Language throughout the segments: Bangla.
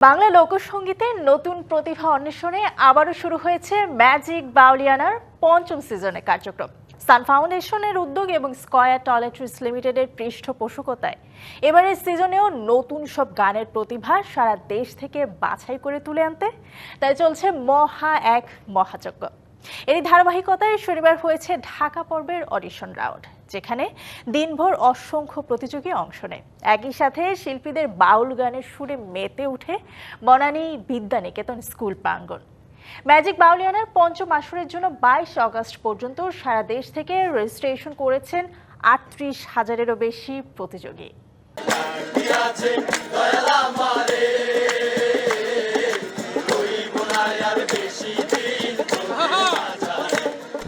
বাংলা লোকসঙ্গীতের নতুন প্রতিভা অন্বেষণে আবারও শুরু হয়েছে ম্যাজিক বাউলিয়ানার পঞ্চম সিজনের কার্যক্রম। সান ফাউন্ডেশনের উদ্যোগ এবং স্কয়ার টয়লেট্রিজ লিমিটেডের পৃষ্ঠপোষকতায় এবারের সিজনেও নতুন সব গানের প্রতিভা সারা দেশ থেকে বাছাই করে তুলে আনতে তাই চলছে এক মহাযজ্ঞ। এরই ধারাবাহিকতায় শনিবার হয়েছে ঢাকা পর্বের অডিশন রাউন্ড, যেখানে দিনভর অসংখ্য প্রতিযোগী অংশ নেয়। একই সাথে শিল্পীদের বাউল গানের সুরে মেতে উঠে বনানী বিদ্যানিকেতন স্কুল প্রাঙ্গণ। ম্যাজিক বাউলিয়ানার পঞ্চম আসরের জন্য 22 আগস্ট পর্যন্ত সারা দেশ থেকে রেজিস্ট্রেশন করেছেন 38,000-এরও বেশি প্রতিযোগী।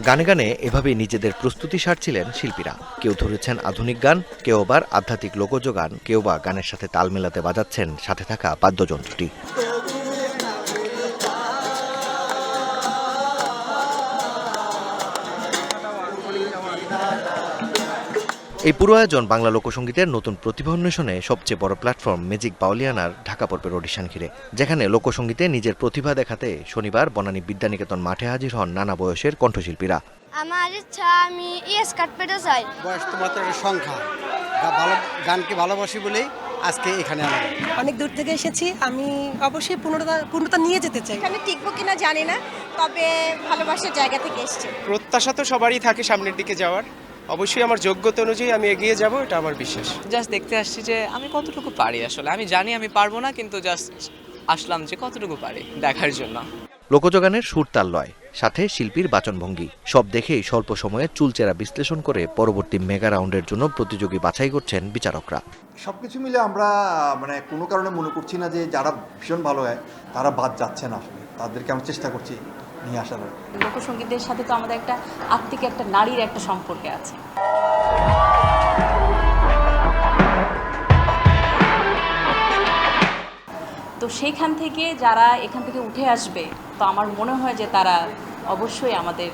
গানে গানে এভাবেই নিজেদের প্রস্তুতি সারছিলেন শিল্পীরা। কেউ ধরেছেন আধুনিক গান, কেউ আবার আধ্যাত্মিক লোকজ গান, কেউ বা গানের সাথে তাল মেলাতে বাজাচ্ছেন সাথে থাকা বাদ্যযন্ত্রটি। এই পুরো আয়োজন বাংলা লোকসঙ্গীতের নতুন প্রতিভা অন্বেষণে সবচেয়ে বড় প্ল্যাটফর্ম ম্যাজিক বাউলিয়ানার ঢাকা পর্বের অডিশন ঘিরে, যেখানে লোকসঙ্গীতে নিজের প্রতিভা দেখাতে শনিবার বনানী বিদ্যানিকেতন মাঠে হাজির হন নানা বয়সের কণ্ঠশিল্পীরা। আমার ইচ্ছা আমি স্কার্ট পেতে চাই। বয়স তো মাত্র একটা সংখ্যা, ভালো গানকে ভালোবাসি বলেই আজকে এখানে আমরা অনেক দূর থেকে এসেছি। আমি অবশ্যই পূর্ণতা নিয়ে যেতে চাই। আমি টিকবো কিনা জানি না, তবে ভালোবাসার জায়গা থেকে এসেছি। প্রত্যাশা তো সবারই থাকে সামনের দিকে যাওয়ার, অবশ্যই আমার যোগ্যতা অনুযায়ী আমি এগিয়ে যাব, এটা আমার বিশ্বাস। জাস্ট দেখতে আসছি যে আমি কতটুকু পারি। আসলে আমি জানি আমি পারবো না, কিন্তু জাস্ট আসলাম যে কতটুকু পারি দেখার জন্য। লোকজ গানের সুর তাল লয়, সাথে শিল্পীর বাচনভঙ্গি সব দেখেই স্বল্প সময়ে চুলচেরা বিশ্লেষণ করে পরবর্তী মেগা রাউন্ডের জন্য প্রতিযোগী বাছাই করছেন বিচারকরা। সবকিছু মিলে আমরা কোনো কারণে মনে করছি না যে যারা ভীষণ ভালো হয় তারা বাদ যাচ্ছে না। আসলে তাদেরকে আমরা চেষ্টা করছি নিয়ে আসার। লোকসঙ্গীতের সাথে তো আমাদের একটা আত্মিক একটা নারীর একটা সম্পর্কে আছে। তো সেইখান থেকে যারা এখান থেকে উঠে আসবে, তো আমার মনে হয় যে তারা অবশ্যই আমাদের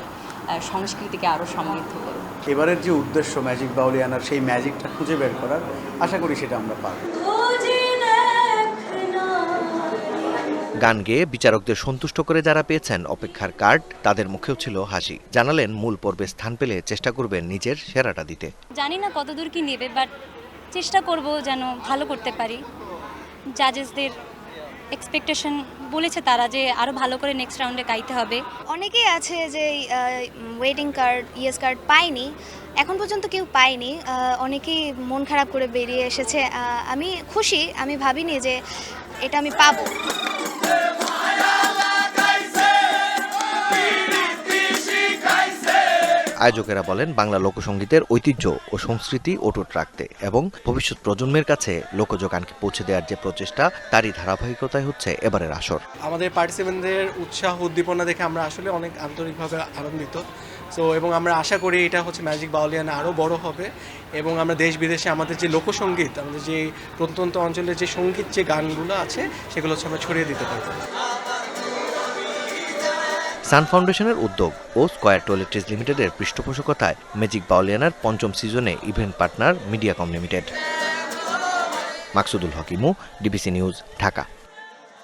সংস্কৃতিকে আরও সমৃদ্ধ করবে। এবারের যে উদ্দেশ্য ম্যাজিক বাউলিয়ানার, সেই ম্যাজিকটা খুঁজে বের করার, আশা করি সেটা আমরা পাবো। গান গেয়ে বিচারকদের সন্তুষ্ট করে যারা পেয়েছেন অপেক্ষার কার্ড, তাদের মুখেও ছিল হাসি। জানালেন মূল পর্বে স্থান পেলে চেষ্টা করবেন নিজের সেরাটা দিতে। জানি না কতদূর কি নেবে, বাট চেষ্টা করব যেন ভালো করতে পারি। জাজেসদের এক্সপেকটেশন বলেছে তারা যে আরও ভালো করে নেক্সট রাউন্ডে গাইতে হবে। অনেকেই আছে যে ওয়েটিং কার্ড, ইয়েস কার্ড পায়নি, এখন পর্যন্ত কেউ পায়নি। অনেকেই মন খারাপ করে বেরিয়ে এসেছে। আমি খুশি, আমি ভাবিনি যে এটা আমি পাবো। আয়োজকেরা বলেন, বাংলা লোকসঙ্গীতের ঐতিহ্য ও সংস্কৃতি অটুট রাখতে এবং ভবিষ্যৎ প্রজন্মের কাছে লোকজ গানকে পৌঁছে দেওয়ার যে প্রচেষ্টা, তারই ধারাবাহিকতায় হচ্ছে এবারের আসর। আমাদের পার্টিসিপেন্টদের উৎসাহ উদ্দীপনা দেখে আমরা আসলে অনেক আন্তরিকভাবে আনন্দিত। এবং আমরা আশা করি এটা হচ্ছে ম্যাজিক বাউলিয়ানা আরও বড় হবে এবং আমরা দেশ বিদেশে আমাদের যে লোকসঙ্গীত, আমাদের যে প্রত্যন্ত অঞ্চলের যে সঙ্গীত, যে গানগুলো আছে, সেগুলো হচ্ছে আমরা ছড়িয়ে দিতে পারবো। সান ফাউন্ডেশনের উদ্যোগ ও স্কয়ার টয়লেট্রিজ লিমিটেডের পৃষ্ঠপোষকতায় ম্যাজিক বাউলিয়ানার পঞ্চম সিজনে ইভেন্ট পার্টনার মিডিয়াকম লিমিটেড। মাকসুদুল হক ইমু, ডিবিসি নিউজ, ঢাকা।